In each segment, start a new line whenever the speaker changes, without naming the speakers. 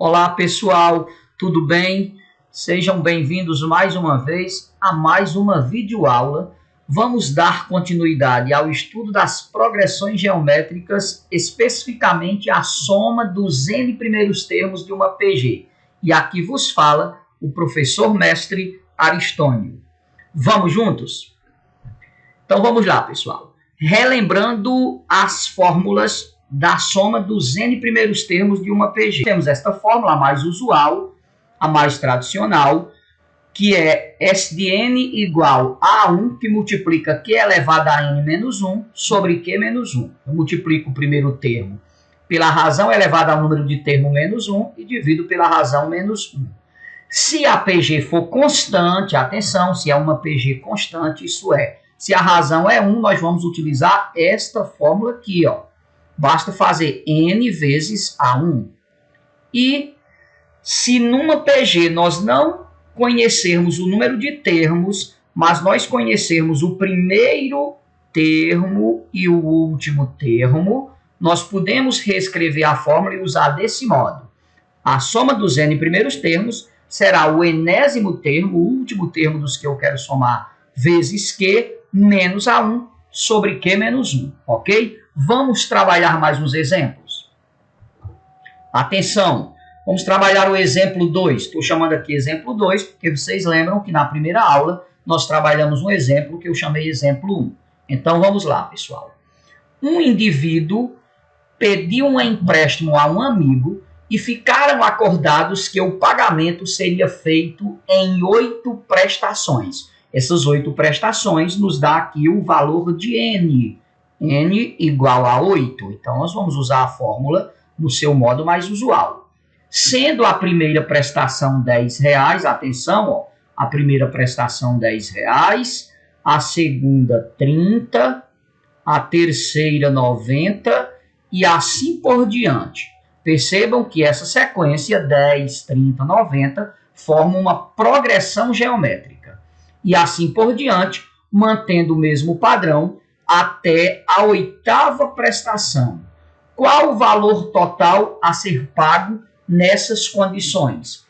Olá pessoal, tudo bem? Sejam bem-vindos mais uma vez a mais uma videoaula. Vamos dar continuidade ao estudo das progressões geométricas, especificamente a soma dos n primeiros termos de uma PG. E aqui vos fala o professor mestre Aristônio. Vamos juntos? Então vamos lá, pessoal. Relembrando as fórmulas da soma dos n primeiros termos de uma PG. Temos esta fórmula, a mais usual, a mais tradicional, que é S de n igual a 1, que multiplica q elevado a n menos 1 sobre q menos 1. Eu multiplico o primeiro termo pela razão elevada ao número de termo menos 1 e divido pela razão menos 1. Se a PG for constante, atenção, se é uma PG constante, isso é, se a razão é 1, nós vamos utilizar esta fórmula aqui, ó. Basta fazer n vezes A1. E se numa PG nós não conhecermos o número de termos, mas nós conhecermos o primeiro termo e o último termo, nós podemos reescrever a fórmula e usar desse modo. A soma dos n primeiros termos será o enésimo termo, o último termo dos que eu quero somar, vezes q menos A1 sobre q menos 1, ok? Vamos trabalhar mais uns exemplos. Atenção, vamos trabalhar o exemplo 2. Estou chamando aqui exemplo 2, porque vocês lembram que na primeira aula nós trabalhamos um exemplo que eu chamei exemplo 1. Então vamos lá, pessoal. Um indivíduo pediu um empréstimo a um amigo e ficaram acordados que o pagamento seria feito em 8 prestações. Essas 8 prestações nos dá aqui o valor de n. n igual a 8. Então, nós vamos usar a fórmula no seu modo mais usual. Sendo a primeira prestação R$10, atenção, ó, a primeira prestação R$10, a segunda 30, a terceira 90 e assim por diante. Percebam que essa sequência 10, 30, 90 forma uma progressão geométrica. E assim por diante, mantendo o mesmo padrão até a 8ª prestação. Qual o valor total a ser pago nessas condições?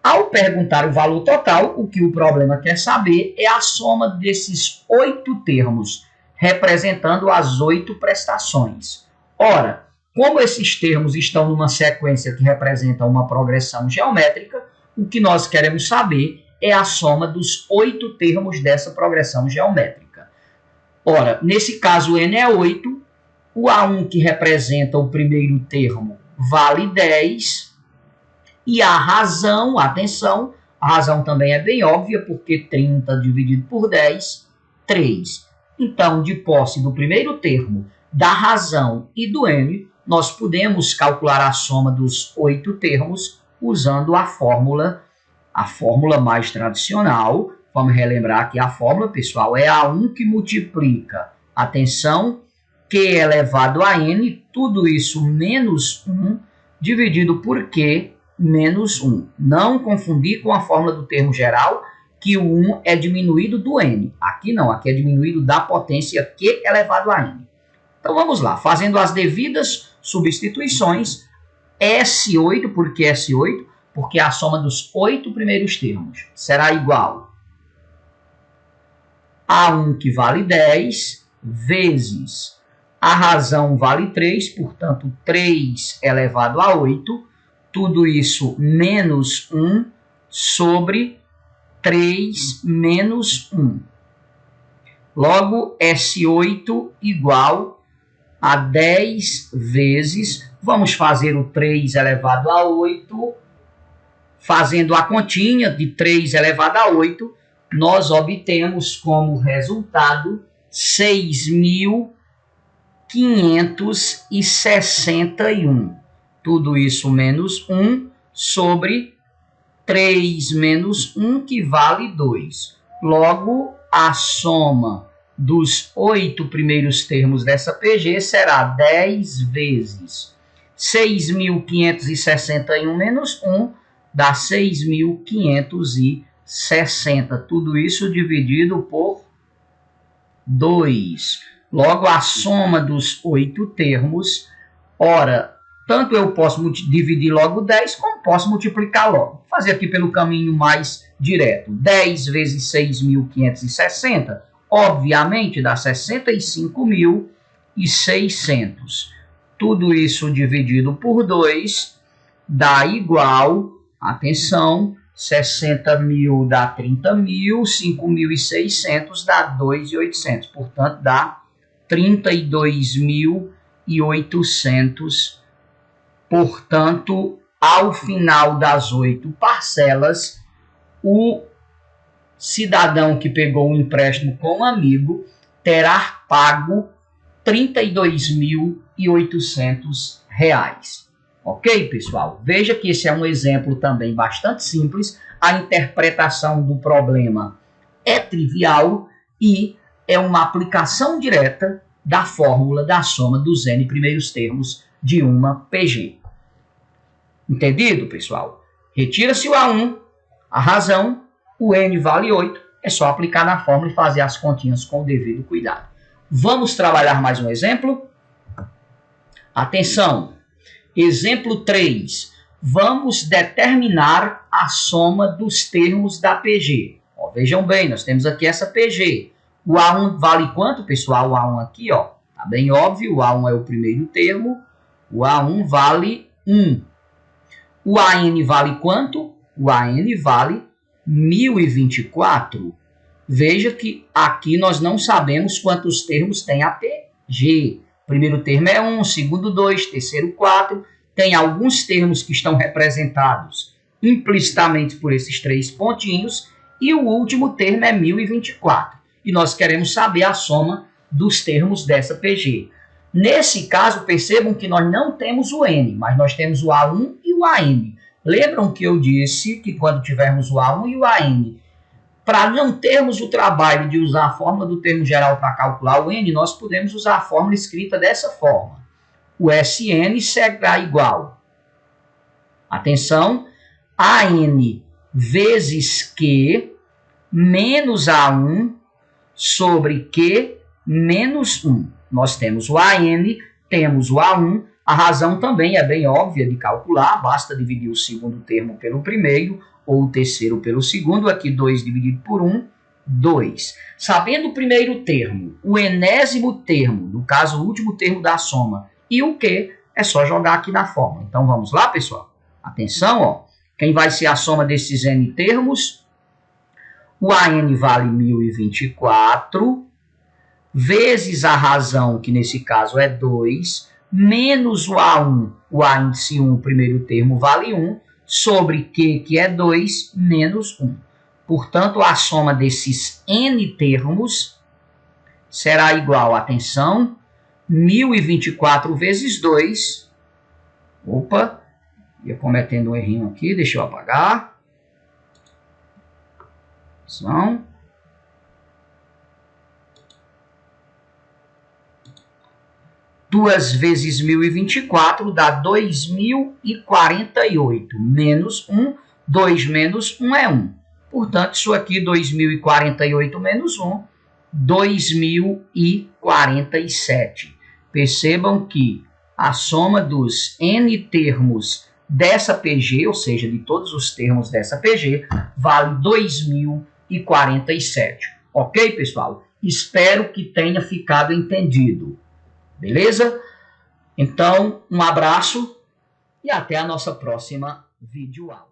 Ao perguntar o valor total, o que o problema quer saber é a soma desses 8 termos, representando as 8 prestações. Ora, como esses termos estão numa sequência que representa uma progressão geométrica, o que nós queremos saber é a soma dos 8 termos dessa progressão geométrica. Ora, nesse caso n é 8, o A1 que representa o primeiro termo vale 10, e a razão, atenção, a razão também é bem óbvia, porque 30 dividido por 10, 3. Então, de posse do primeiro termo, da razão e do n, nós podemos calcular a soma dos 8 termos usando a fórmula mais tradicional. Vamos relembrar que a fórmula, pessoal, é A1 que multiplica, atenção, q elevado a n, tudo isso menos 1, dividido por q menos 1. Não confundir com a fórmula do termo geral, que o 1 é diminuído do n. Aqui não, aqui é diminuído da potência q elevado a n. Então vamos lá, fazendo as devidas substituições, S8, por que S8? Porque é a soma dos 8 primeiros termos será igual a 1 que vale 10, vezes a razão vale 3, portanto 3 elevado a 8, tudo isso menos 1 sobre 3 menos 1. Logo, S8 igual a 10 vezes, vamos fazer o 3 elevado a 8, fazendo a continha de 3 elevado a 8, nós obtemos como resultado 6.561. Tudo isso menos 1 sobre 3 menos 1, que vale 2. Logo, a soma dos 8 primeiros termos dessa PG será 10 vezes 6.561 menos 1, dá 6.560. Tudo isso dividido por 2. Logo, a soma dos 8 termos, ora, tanto eu posso dividir logo 10, como posso multiplicar logo. Vou fazer aqui pelo caminho mais direto. 10 vezes 6.560, obviamente, dá 65.600. Tudo isso dividido por 2 dá igual, atenção, 60.000 dá 30.000, 5.600 dá 2.800. Portanto, dá 32.800. Portanto, ao final das 8 parcelas, o cidadão que pegou o empréstimo com um amigo terá pago R$ 32.800. Ok, pessoal? Veja que esse é um exemplo também bastante simples. A interpretação do problema é trivial e é uma aplicação direta da fórmula da soma dos n primeiros termos de uma PG. Entendido, pessoal? Retira-se o A1, a razão, o n vale 8, é só aplicar na fórmula e fazer as continhas com o devido cuidado. Vamos trabalhar mais um exemplo? Atenção! Exemplo 3. Vamos determinar a soma dos termos da PG. Ó, vejam bem, nós temos aqui essa PG. O A1 vale quanto, pessoal? O A1 aqui, ó, tá bem óbvio, o A1 é o primeiro termo, o A1 vale 1. O AN vale quanto? O AN vale 1024. Veja que aqui nós não sabemos quantos termos tem a PG. Primeiro termo é 1, segundo 2, terceiro 4. Tem alguns termos que estão representados implicitamente por esses 3 pontinhos. E o último termo é 1024. E nós queremos saber a soma dos termos dessa PG. Nesse caso, percebam que nós não temos o N, mas nós temos o A1 e o AN. Lembram que eu disse que quando tivermos o A1 e o AN, para não termos o trabalho de usar a fórmula do termo geral para calcular o N, nós podemos usar a fórmula escrita dessa forma. O Sn será igual, atenção, AN vezes Q menos A1 sobre Q menos 1. Nós temos o AN, temos o A1, a razão também é bem óbvia de calcular, basta dividir o segundo termo pelo primeiro, ou o terceiro pelo segundo, aqui 2 dividido por 1, 2. Sabendo o primeiro termo, o enésimo termo, no caso o último termo da soma, e o Q, é só jogar aqui na fórmula. Então vamos lá, pessoal? Atenção, ó. Quem vai ser a soma desses N termos? O AN vale 1024, vezes a razão, que nesse caso é 2, menos o A1, o A índice 1, o primeiro termo, vale 1, sobre Q, que é 2, menos 1. Portanto, a soma desses N termos será igual, atenção, 1024 vezes 2. Opa, ia cometendo um errinho aqui, deixa eu apagar. São 2 vezes 1024 dá 2.048, menos 1, 2 menos 1 é 1. Portanto, isso aqui, 2.048 menos 1, 2.047. Percebam que a soma dos N termos dessa PG, ou seja, de todos os termos dessa PG, vale 2.047. Ok, pessoal? Espero que tenha ficado entendido. Beleza? Então, um abraço e até a nossa próxima videoaula.